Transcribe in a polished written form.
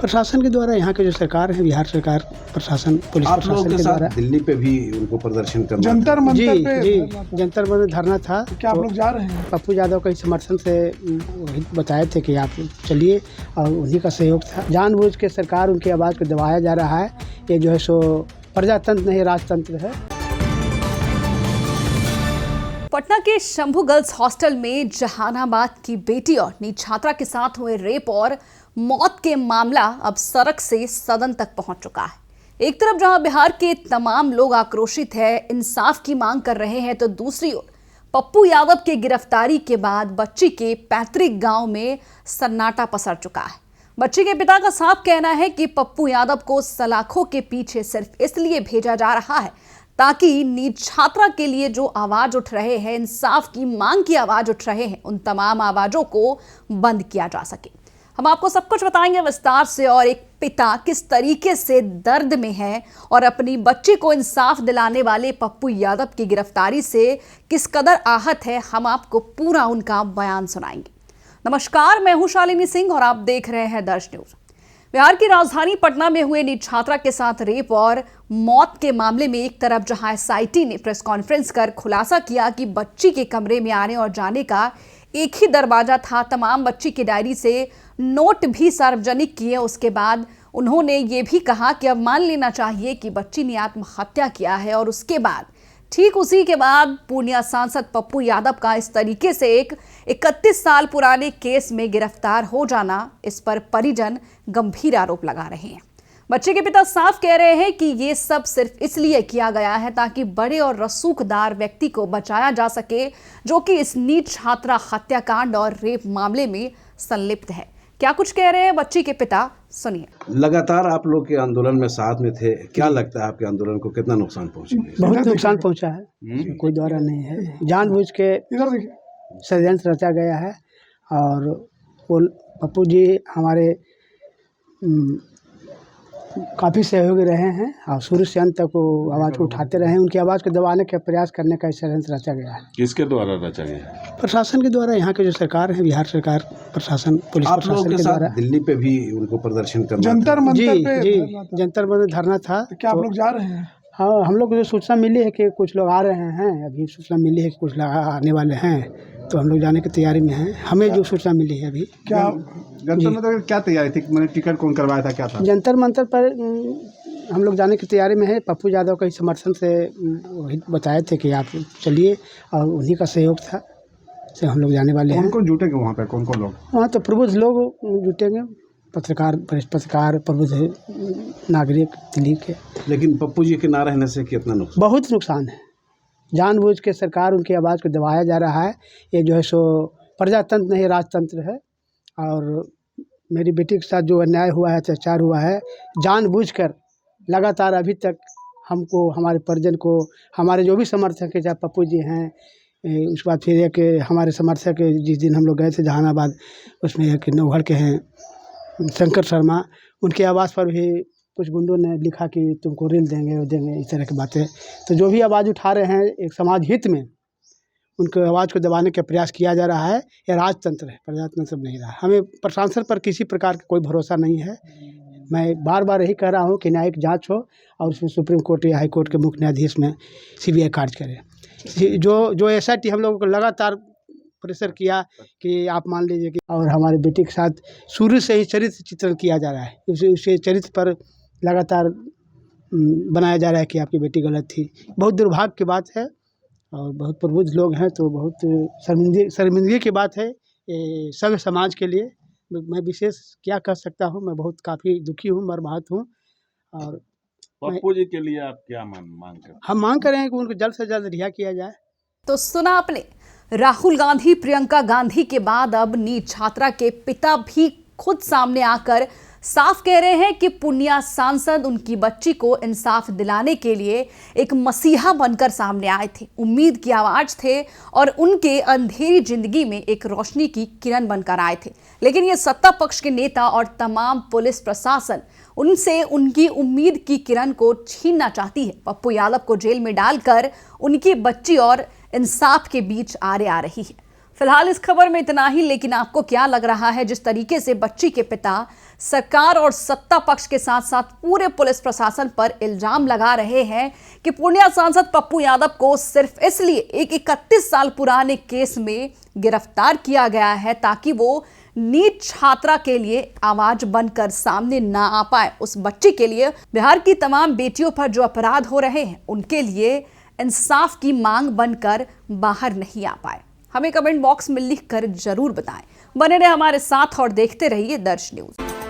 प्रशासन के द्वारा, यहाँ के जो सरकार है, बिहार सरकार, प्रशासन, पुलिस आप लोगों प्रशासन के के साथ द्वारा दिल्ली पे भी उनको प्रदर्शन करना जंतर था। मंतर जी पे जी धरना था। जंतर मंतर धरना था। क्या आप तो लोग जा रहे हैं? पप्पू यादव के समर्थन से वही बताए थे कि आप चलिए, और उन्हीं का सहयोग था। जानबूझ के सरकार उनकी आवाज़ को दबाया जा रहा है। ये जो है सो प्रजातंत्र नहीं, राजतंत्र है। पटना के शंभू गर्ल्स हॉस्टल में जहानाबाद की बेटी और नीट छात्रा के साथ हुए रेप और मौत के मामला अब सड़क से सदन तक पहुंच चुका है। एक तरफ जहां बिहार के तमाम लोग आक्रोशित हैं, इंसाफ की मांग कर रहे हैं, तो दूसरी ओर पप्पू यादव के गिरफ्तारी के बाद बच्ची के पैतृक गांव में सन्नाटा पसर चुका है। बच्ची के पिता का साफ कहना है कि पप्पू यादव को सलाखों के पीछे सिर्फ इसलिए भेजा जा रहा है ताकि नीट छात्रा के लिए जो आवाज उठ रहे हैं, इंसाफ की मांग की आवाज उठ रहे हैं, उन तमाम आवाजों को बंद किया जा सके। हम आपको सब कुछ बताएंगे विस्तार से, और एक पिता किस तरीके से दर्द में है और अपनी बच्ची को इंसाफ दिलाने वाले पप्पू यादव की गिरफ्तारी से किस कदर आहत है, हम आपको पूरा उनका बयान सुनाएंगे। नमस्कार, मैं हूं शालिनी सिंह और आप देख रहे हैं दर्श न्यूज। बिहार की राजधानी पटना में हुए नीट छात्रा के साथ रेप और मौत के मामले में एक तरफ जहां एसआईटी ने प्रेस कॉन्फ्रेंस कर खुलासा किया कि बच्ची के कमरे में आने और जाने का एक ही दरवाजा था, तमाम बच्ची की डायरी से नोट भी सार्वजनिक किए। उसके बाद उन्होंने ये भी कहा कि अब मान लेना चाहिए कि बच्ची ने आत्महत्या किया है, और उसके बाद ठीक उसी के बाद पूर्णिया सांसद पप्पू यादव का इस तरीके से एक 31 साल पुराने केस में गिरफ्तार हो जाना, इस पर परिजन गंभीर आरोप लगा रहे हैं। बच्चे के पिता साफ कह रहे हैं कि ये सब सिर्फ इसलिए किया गया है ताकि बड़े और रसूखदार व्यक्ति को बचाया जा सके, जो कि इस नीट छात्रा हत्याकांड और रेप मामले में संलिप्त है। क्या कुछ कह रहे हैं बच्ची के पिता, सुनिए। लगातार आप लोग के आंदोलन में साथ में थे, क्या लगता है आपके आंदोलन को कितना नुकसान पहुंचेगा? बहुत नुकसान पहुंचा है, कोई द्वारा नहीं है। जानबूझ के इधर देखिए। षड्यंत्र रचा गया है, और वो पप्पू जी हमारे काफ़ी सहयोगी रहे हैं, और शुरू से अंत तक वो आवाज़ को उठाते रहे हैं। उनकी आवाज़ को दबाने का प्रयास करने का षड्यंत्र रचा गया है। किसके द्वारा रचा गया? प्रशासन के द्वारा, यहाँ के जो सरकार है, बिहार सरकार, प्रशासन, पुलिस आप लोगों प्रशासन के के साथ द्वारा। दिल्ली पे भी उनको प्रदर्शन करना जंतर था। मंतर जी पे जी धरना था। जंतर मंतर धरना था। क्या आप तो लोग जा रहे हैं? हाँ, हम लोग को जो सूचना मिली है कि कुछ लोग आ रहे हैं, अभी सूचना मिली है कि कुछ लोग आने वाले हैं, तो हम लोग जाने की तैयारी में हैं। हमें जो सूचना मिली है अभी। क्या जंतर मंतर क्या तैयारी थी? मैंने टिकट कौन करवाया था, क्या था? जंतर मंतर पर हम लोग जाने की तैयारी में है। पप्पू यादव के समर्थन से वही बताए थे कि आप चलिए, और उन्हीं का सहयोग था से हम लोग जाने वाले हैं। कौन कौन जुटेंगे वहाँ पे? कौन कौन लोग? वहाँ तो प्रबुद्ध लोग जुटेंगे, पत्रकार, वरिष्ठ पत्रकार, प्रबुद्ध नागरिक दिल्ली के। लेकिन पप्पू जी के ना रहने से कितना नुकसान? बहुत नुकसान है। जानबूझ के सरकार उनकी आवाज़ को दबाया जा रहा है। ये जो है सो प्रजातंत्र नहीं, राजतंत्र है। और मेरी बेटी के साथ जो अन्याय हुआ है, अत्याचार हुआ है, जानबूझकर लगातार अभी तक हमको, हमारे परिजन को, हमारे जो भी समर्थक है, चाहे पप्पू जी हैं, उसके बाद फिर एक हमारे समर्थक जिस दिन हम लोग गए थे जहानाबाद, उसमें एक नौहड़ के हैं शंकर शर्मा, उनकी आवाज़ पर भी कुछ गुंडों ने लिखा कि तुमको रील देंगे, वो देंगे, इस तरह की बातें। तो जो भी आवाज़ उठा रहे हैं एक समाज हित में, उनकी आवाज़ को दबाने का प्रयास किया जा रहा है। यह राजतंत्र है, प्रजातंत्र नहीं रहा। हमें प्रशासन पर किसी प्रकार का कोई भरोसा नहीं है। मैं बार बार यही कह रहा हूँ कि न्यायिक जांच हो, और उसमें सुप्रीम कोर्ट या हाई कोर्ट के मुख्य न्यायाधीश में सीबीआई कार्य करे। जो एसआईटी हम लोगों को लगातार प्रेशर किया कि आप मान लीजिए कि, और हमारे बेटी के साथ शुरू से ही चरित्र चित्रण किया जा रहा है, उसे चरित्र पर लगातार बनाया जा रहा है कि आपकी बेटी गलत थी। बहुत दुर्भाग्य की बात है, और बहुत प्रबुद्ध लोग हैं, तो बहुत शर्मिंदगी की बात है ये सभ्य समाज के लिए। मैं विशेष क्या कह सकता हूँ, मैं बहुत काफ़ी दुखी हूँ, मर्माहत हूँ। और पप्पू जी के लिए आप क्या मांग कर? हम मांग करें कि उनको जल्द से जल्द रिहा किया जाए। तो सुना आपने, राहुल गांधी, प्रियंका गांधी के बाद अब नीट छात्रा के पिता भी खुद सामने आकर साफ कह रहे हैं कि पूर्णिया सांसद उनकी बच्ची को इंसाफ दिलाने के लिए एक मसीहा बनकर सामने आए थे, उम्मीद की आवाज थे, और उनके अंधेरी जिंदगी में एक रोशनी की किरण बनकर आए थे। लेकिन ये सत्ता पक्ष के नेता और तमाम पुलिस प्रशासन उनसे उनकी उम्मीद की किरण को छीनना चाहती है। पप्पू यादव को जेल में डालकर उनकी बच्ची और इंसाफ के बीच आड़े आ रही है। फिलहाल इस खबर में इतना ही, लेकिन आपको क्या लग रहा है जिस तरीके से बच्ची के पिता सरकार और सत्ता पक्ष के साथ साथ पूरे पुलिस प्रशासन पर इल्जाम लगा रहे हैं कि पूर्णिया सांसद पप्पू यादव को सिर्फ इसलिए एक 31 साल पुराने केस में गिरफ्तार किया गया है ताकि वो नीट छात्रा के लिए आवाज बनकर सामने ना आ पाए। उस बच्ची के लिए, बिहार की तमाम बेटियों पर जो अपराध हो रहे हैं उनके लिए इंसाफ की मांग बनकर बाहर नहीं आ पाए। हमें कमेंट बॉक्स में लिखकर जरूर बताएं। बने रहे हमारे साथ और देखते रहिए दर्श न्यूज।